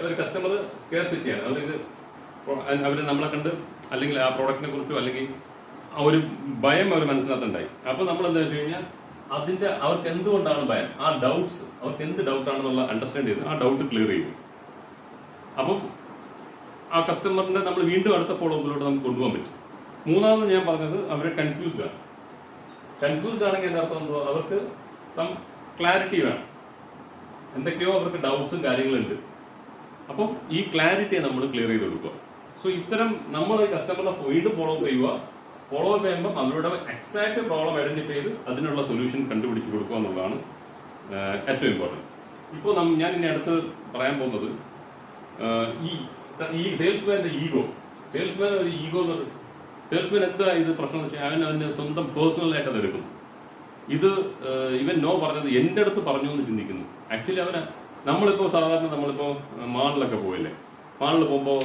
ഒരു customer scare സിറ്റിയാണ്. അവർ നമ്മളെ കണ്ട് അല്ലെങ്കിൽ ആ പ്രോഡക്റ്റിനെ കുറിച്ചോ അല്ലെങ്കിൽ ആ ഒരു ഭയം അവർ മനസ്സിനകത്തുണ്ടായി. അപ്പോൾ നമ്മൾ എന്താ വെച്ച് കഴിഞ്ഞാൽ അവർക്ക് എന്തുകൊണ്ടാണ് ഭയം, ആ ഡൗട്ട്സ്, അവർക്ക് എന്ത് ഡൗട്ടാണെന്നുള്ള അണ്ടർസ്റ്റാൻഡ് ചെയ്ത് ആ ഡൗട്ട് ക്ലിയർ ചെയ്യും. അപ്പം ആ കസ്റ്റമറിന്റെ നമ്മൾ വീണ്ടും അടുത്ത ഫോളോ അപ്പിലോട്ട് നമുക്ക് കൊണ്ടുപോകാൻ പറ്റും. മൂന്നാമത് ഞാൻ പറഞ്ഞത് അവരെ കൺഫ്യൂസ്ഡ് ആണെങ്കിൽ എൻ്റെ അർത്ഥം എന്തോ അവർക്ക് സം ക്ലാരിറ്റി വേണം. എന്തൊക്കെയോ അവർക്ക് ഡൗട്ട്സും കാര്യങ്ങളുണ്ട്. അപ്പം ഈ ക്ലാരിറ്റിയെ നമ്മൾ ക്ലിയർ ചെയ്ത് കൊടുക്കുക. സോ ഇത്തരം നമ്മൾ കസ്റ്റമറിനെ വീണ്ടും ഫോളോ അപ്പ് ചെയ്യുമ്പോൾ അവരുടെ എക്സാക്ട് പ്രോബ്ലം ഐഡന്റിഫൈ ചെയ്ത് അതിനുള്ള സൊല്യൂഷൻ കണ്ടുപിടിച്ച് കൊടുക്കുക എന്നുള്ളതാണ് ഏറ്റവും ഇമ്പോർട്ടൻറ്റ്. ഇപ്പോൾ ഞാൻ ഇനി അടുത്ത് പറയാൻ പോകുന്നത് ഈ സെയിൽസ്മാൻ്റെ ഈഗോ. സെയിൽസ്മാൻ എന്താ ഇത് പ്രശ്നം എന്ന് വെച്ചാൽ അവൻ്റെ സ്വന്തം പേഴ്സണലായിട്ട് അത് എടുക്കുന്നു. ഇവൻ നോ പറഞ്ഞത് എൻ്റെ അടുത്ത് പറഞ്ഞു എന്ന് ചിന്തിക്കുന്നു. ആക്ച്വലി നമ്മളിപ്പോൾ മാളിലൊക്കെ പോയില്ലേ, മാളിൽ പോകുമ്പോൾ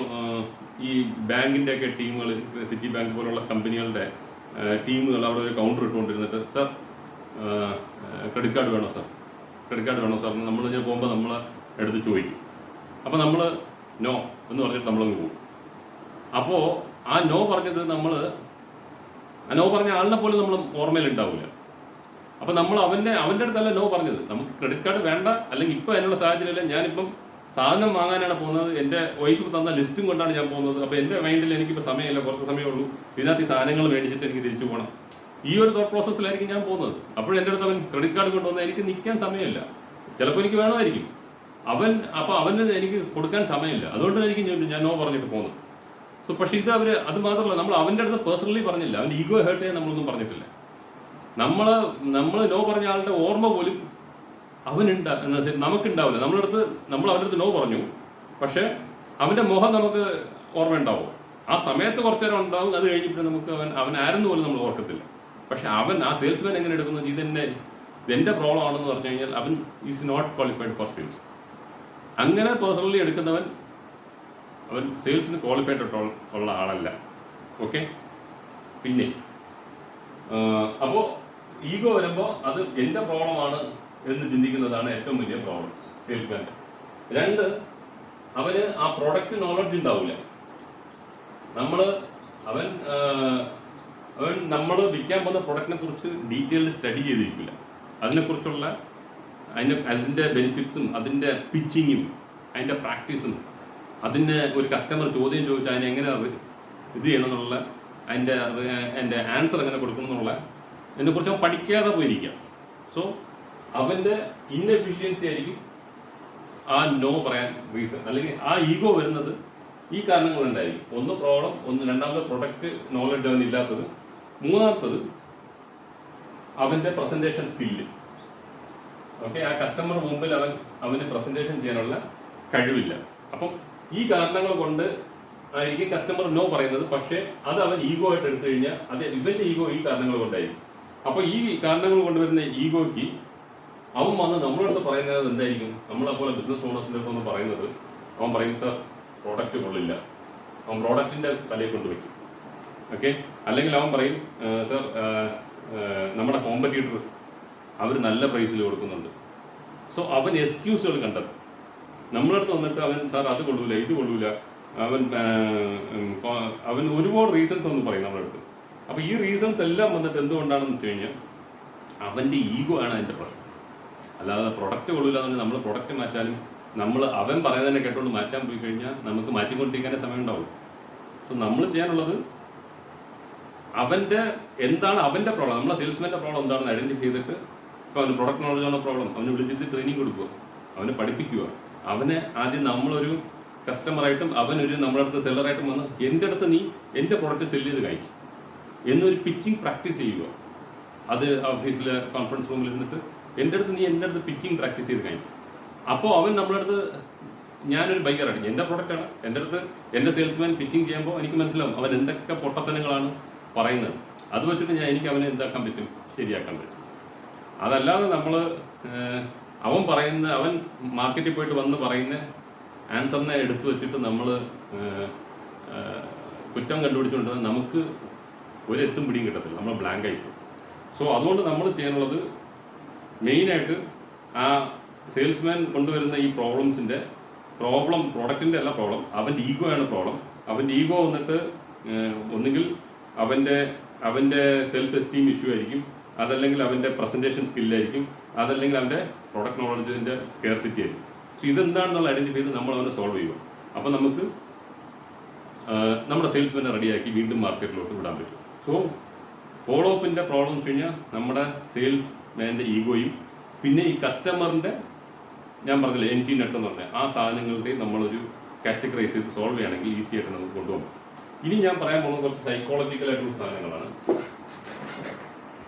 ഈ ബാങ്കിൻ്റെ ഒക്കെ ടീമുകൾ, സിറ്റി ബാങ്ക് പോലുള്ള കമ്പനികളുടെ ടീമുകൾ അവിടെ ഒരു കൗണ്ടർ ഇട്ടുകൊണ്ടിരുന്നിട്ട് സർ ക്രെഡിറ്റ് കാർഡ് വേണോ സാർ എന്ന് നമ്മളിങ്ങനെ പോകുമ്പോൾ നമ്മളെ എടുത്ത് ചോദിക്കും. അപ്പോൾ നമ്മൾ നോ എന്ന് പറഞ്ഞിട്ട് നമ്മളങ്ങ് പോകും. അപ്പോൾ ആ നോ പറഞ്ഞത് നോ പറഞ്ഞ ആളിനെ പോലും നമ്മൾ ഓർമ്മയിൽ ഉണ്ടാവില്ല. അപ്പോൾ നമ്മൾ അവൻ്റെ അടുത്തല്ല നോ പറഞ്ഞത്. നമുക്ക് ക്രെഡിറ്റ് കാർഡ് വേണ്ട, അല്ലെങ്കിൽ ഇപ്പം അതിനുള്ള സാഹചര്യമില്ല, ഞാനിപ്പം സാധനം വാങ്ങാനാണ് പോകുന്നത്, എൻ്റെ വൈഫ് തന്ന ലിസ്റ്റും കൊണ്ടാണ് ഞാൻ പോകുന്നത്. അപ്പോൾ എൻ്റെ മൈൻഡിൽ എനിക്കിപ്പോൾ സമയമില്ല, കുറച്ച് സമയമുള്ളൂ, ഇതിനകത്ത് ഈ സാധനങ്ങൾ മേടിച്ചിട്ട് എനിക്ക് തിരിച്ചു പോകണം, ഈ ഒരു തോട്ട് പ്രോസസ്സിലായിരിക്കും ഞാൻ പോകുന്നത്. അപ്പോൾ എൻ്റെ അടുത്ത് അവൻ ക്രെഡിറ്റ് കാർഡ് കൊണ്ടുവന്നാൽ എനിക്ക് നിൽക്കാൻ സമയമില്ല. ചിലപ്പോൾ എനിക്ക് വേണമായിരിക്കും, അവന് എനിക്ക് കൊടുക്കാൻ സമയമില്ല, അതുകൊണ്ട് ഞാൻ നോ പറഞ്ഞിട്ട് പോകുന്നത്. സോ പക്ഷേ അത് മാത്രമല്ല, നമ്മൾ അവൻ്റെ അടുത്ത് പേഴ്സണലി പറഞ്ഞില്ല, അവൻ്റെ ഈഗോ ഹേർട്ട് ചെയ്യാൻ നമ്മളൊന്നും പറഞ്ഞിട്ടില്ല. നമ്മൾ നോ പറഞ്ഞ ആളുടെ ഓർമ്മ പോലും നമുക്കുണ്ടാവില്ല. നമ്മൾ അവൻ്റെ അടുത്ത് നോ പറഞ്ഞു, പക്ഷെ അവൻ്റെ മുഖം നമുക്ക് ഓർമ്മ ഉണ്ടാവും. ആ സമയത്ത് കുറച്ചു നേരം ഉണ്ടാവും, അത് കഴിഞ്ഞിട്ട് നമുക്ക് അവൻ ആരെന്ന് പോലും നമ്മൾ ഓർക്കത്തില്ല. പക്ഷെ ആ സെയിൽസ്മാൻ എങ്ങനെ എടുക്കുന്നത്, ഇതെന്റെ പ്രോബ്ലം ആണെന്ന് പറഞ്ഞു കഴിഞ്ഞാൽ അവൻ is not qualified for sales. അങ്ങനെ പേഴ്സണലി എടുക്കുന്നവൻ അവൻ സെയിൽസിന് ക്വാളിഫൈഡ് ഉള്ള ആളല്ല. ഓക്കെ, പിന്നെ അപ്പോൾ ഈഗോ വരുമ്പോൾ അത് എൻ്റെ പ്രോബ്ലമാണ് എന്ന് ചിന്തിക്കുന്നതാണ് ഏറ്റവും വലിയ പ്രോബ്ലം സെയിൽസ്മാൻ്റെ. രണ്ട്, അവന് ആ പ്രൊഡക്റ്റ് നോളജ് ഉണ്ടാവില്ല. നമ്മൾ വിൽക്കാൻ പോകുന്ന പ്രൊഡക്റ്റിനെ കുറിച്ച് ഡീറ്റെയിൽഡ് സ്റ്റഡി ചെയ്തിരിക്കില്ല. അതിനെക്കുറിച്ചുള്ള അതിൻ്റെ ബെനിഫിറ്റ്സും അതിൻ്റെ പിച്ചിങ്ങും അതിൻ്റെ പ്രാക്ടീസും ഒരു കസ്റ്റമർ ചോദ്യം ചോദിച്ചാൽ അതിനെ എങ്ങനെ ഇത് ചെയ്യണം എന്നുള്ള അതിൻ്റെ ആൻസർ എങ്ങനെ കൊടുക്കണം എന്നുള്ള അതിനെക്കുറിച്ച് അവൻ പഠിക്കാതെ പോയിരിക്കാം. സോ അവൻ്റെ ഇൻഎഫിഷ്യൻസി ആയിരിക്കും ആ നോ പറയാൻ റീസൺ. അല്ലെങ്കിൽ ആ ഈഗോ വരുന്നത് ഈ കാരണങ്ങളുണ്ടായിരിക്കും. ഒന്ന് പ്രോബ്ലം, രണ്ടാമത് പ്രൊഡക്റ്റ് നോളജ് അവനില്ലാത്തത്, മൂന്നാമത്തത് അവൻ്റെ പ്രസന്റേഷൻ സ്കില്ല്. ഓക്കെ, ആ കസ്റ്റമർ മുമ്പിൽ അവന് പ്രസന്റേഷൻ ചെയ്യാനുള്ള കഴിവില്ല. അപ്പം ഈ കാരണങ്ങൾ കൊണ്ട് ആയിരിക്കും കസ്റ്റമർ നോ പറയുന്നത്. പക്ഷേ അത് അവൻ ഈഗോ ആയിട്ട് എടുത്തു കഴിഞ്ഞാൽ ഇവന്റെ ഈഗോ ഈ കാരണങ്ങൾ കൊണ്ടായിരിക്കും. അപ്പോൾ ഈ കാരണങ്ങൾ കൊണ്ടുവരുന്ന ഈഗോയ്ക്ക് അവൻ വന്ന് നമ്മളടുത്ത് പറയുന്നത് എന്തായിരിക്കും, നമ്മളെപ്പോലെ ബിസിനസ് ഓണേഴ്സിൻ്റെ അടുത്ത് പറയുന്നത്, അവൻ പറയും സാർ പ്രോഡക്റ്റ് കൊള്ളില്ല, അവൻ പ്രോഡക്റ്റിന്റെ തലയിൽ കൊണ്ടുവയ്ക്കും. ഓക്കെ, അല്ലെങ്കിൽ അവൻ പറയും സാർ നമ്മുടെ കോമ്പറ്റീറ്റർ അവർ നല്ല പ്രൈസിൽ കൊടുക്കുന്നുണ്ട്. സോ അവൻ എക്സ്ക്യൂസുകൾ കണ്ടെത്തും. നമ്മളടുത്ത് വന്നിട്ട് അവൻ സാർ അത് കൊള്ളൂല, ഇത് കൊള്ളൂല, അവൻ ഒരുപാട് റീസൺസ് ഒന്ന് പറയും നമ്മളടുത്ത്. അപ്പോൾ ഈ റീസൺസ് എല്ലാം വന്നിട്ട് എന്തുകൊണ്ടാണെന്ന് വെച്ച് കഴിഞ്ഞാൽ അവൻ്റെ ഈഗോ ആണ് അതിൻ്റെ പ്രശ്നം. അല്ലാതെ പ്രൊഡക്റ്റ് കൊള്ളില്ല എന്ന് നമ്മൾ പ്രൊഡക്റ്റ് മാറ്റാനും അവൻ പറയുന്നതിനെ കേട്ടുകൊണ്ട് മാറ്റാൻ പോയി കഴിഞ്ഞാൽ നമുക്ക് മാറ്റിക്കൊണ്ടിരിക്കാനേ സമയം ഉണ്ടാവും. സോ നമ്മൾ ചെയ്യാനുള്ളത് എന്താണ് അവൻ്റെ പ്രോബ്ലം, നമ്മളെ സെയിൽസ്മാൻ്റെ പ്രോബ്ലം എന്താണെന്ന് ഐഡന്റിഫൈ ചെയ്തിട്ട്, ഇപ്പോൾ അവന് പ്രൊഡക്റ്റ് നോളജാണ് പ്രോബ്ലം, അവന് വിളിച്ചിട്ട് ട്രെയിനിങ് കൊടുക്കുക, അവനെ പഠിപ്പിക്കുക. അവനെ ആദ്യം നമ്മളൊരു കസ്റ്റമറായിട്ടും നമ്മുടെ അടുത്ത് സെല്ലറായിട്ടും വന്ന് എൻ്റെ അടുത്ത് നീ എൻ്റെ പ്രൊഡക്റ്റ് സെല്ല് ചെയ്ത് കഴിക്കും എന്നൊരു പിച്ചിങ് പ്രാക്ടീസ് ചെയ്യുക. അത് ഓഫീസിലെ കോൺഫറൻസ് റൂമിൽ ഇരുന്നിട്ട് എൻ്റെ അടുത്ത് പിച്ചിങ് പ്രാക്ടീസ് ചെയ്ത് കഴിക്കും. അപ്പോൾ അവൻ നമ്മളടുത്ത്, ഞാനൊരു ബൈക്കറാണ്, എൻ്റെ പ്രൊഡക്റ്റാണ്, എൻ്റെ സെയിൽസ്മാൻ പിച്ചിങ് ചെയ്യുമ്പോൾ എനിക്ക് മനസ്സിലാവും അവൻ എന്തൊക്കെ പൊട്ടത്തനങ്ങളാണ് പറയുന്നത്. അത് വെച്ചിട്ട് എനിക്ക് അവനെ എന്താക്കാൻ പറ്റും, ശരിയാക്കാൻ പറ്റും. അതല്ലാതെ അവൻ മാർക്കറ്റിൽ പോയിട്ട് വന്ന് പറയുന്ന ആൻസറിനെ എടുത്തു വെച്ചിട്ട് നമ്മൾ കുറ്റം കണ്ടുപിടിച്ചുകൊണ്ടിരുന്നത് നമുക്ക് ഒരെത്തും പിടിയും കിട്ടത്തില്ല, നമ്മൾ ബ്ലാങ്ക് ആയിപ്പോകും. സോ അതുകൊണ്ട് നമ്മൾ ചെയ്യാനുള്ളത് മെയിനായിട്ട് സെയിൽസ്മാൻ കൊണ്ടുവരുന്ന ഈ പ്രോഡക്റ്റിൻ്റെ അല്ല പ്രോബ്ലം, അവൻ്റെ ഈഗോ ആണ് പ്രോബ്ലം. അവൻ്റെ ഈഗോ വന്നിട്ട് ഒന്നുകിൽ അവൻ്റെ സെൽഫ് എസ്റ്റീം ഇഷ്യൂ ആയിരിക്കും, അതല്ലെങ്കിൽ അവൻ്റെ പ്രസൻറ്റേഷൻ സ്കില്ലായിരിക്കും, അതല്ലെങ്കിൽ അവൻ്റെ പ്രൊഡക്റ്റ് നോളജിൻ്റെ സ്കെയർസിറ്റി ആയിരിക്കും. സോ ഇതെന്താണെന്നുള്ള ഐഡൻറ്റിഫൈ ചെയ്ത് നമ്മൾ അവനെ സോൾവ് ചെയ്യുക. അപ്പോൾ നമുക്ക് നമ്മുടെ സെയിൽസ്മാനെ റെഡിയാക്കി വീണ്ടും മാർക്കറ്റിലോട്ട് വിടാൻ പറ്റും. സോ ഫോളോ അപ്പിൻ്റെ പ്രോബ്ലം എന്ന് വെച്ച് കഴിഞ്ഞാൽ നമ്മുടെ സെയിൽസ് മാൻ്റെ ഈഗോയും പിന്നെ ഈ കസ്റ്റമറിൻ്റെ ഞാൻ പറഞ്ഞില്ല എൻറ്റി നെട്ട് എന്ന് പറഞ്ഞാൽ ആ സാധനങ്ങളുടെ നമ്മളൊരു കാറ്റഗറൈസ് ചെയ്ത് സോൾവ് ചെയ്യുകയാണെങ്കിൽ ഈസി ആയിട്ട് നമുക്ക് കൊണ്ടുപോകാം. ഇനി ഞാൻ പറയാൻ പോകുന്നത് കുറച്ച് സൈക്കോളജിക്കലായിട്ടുള്ള സാധനങ്ങളാണ്.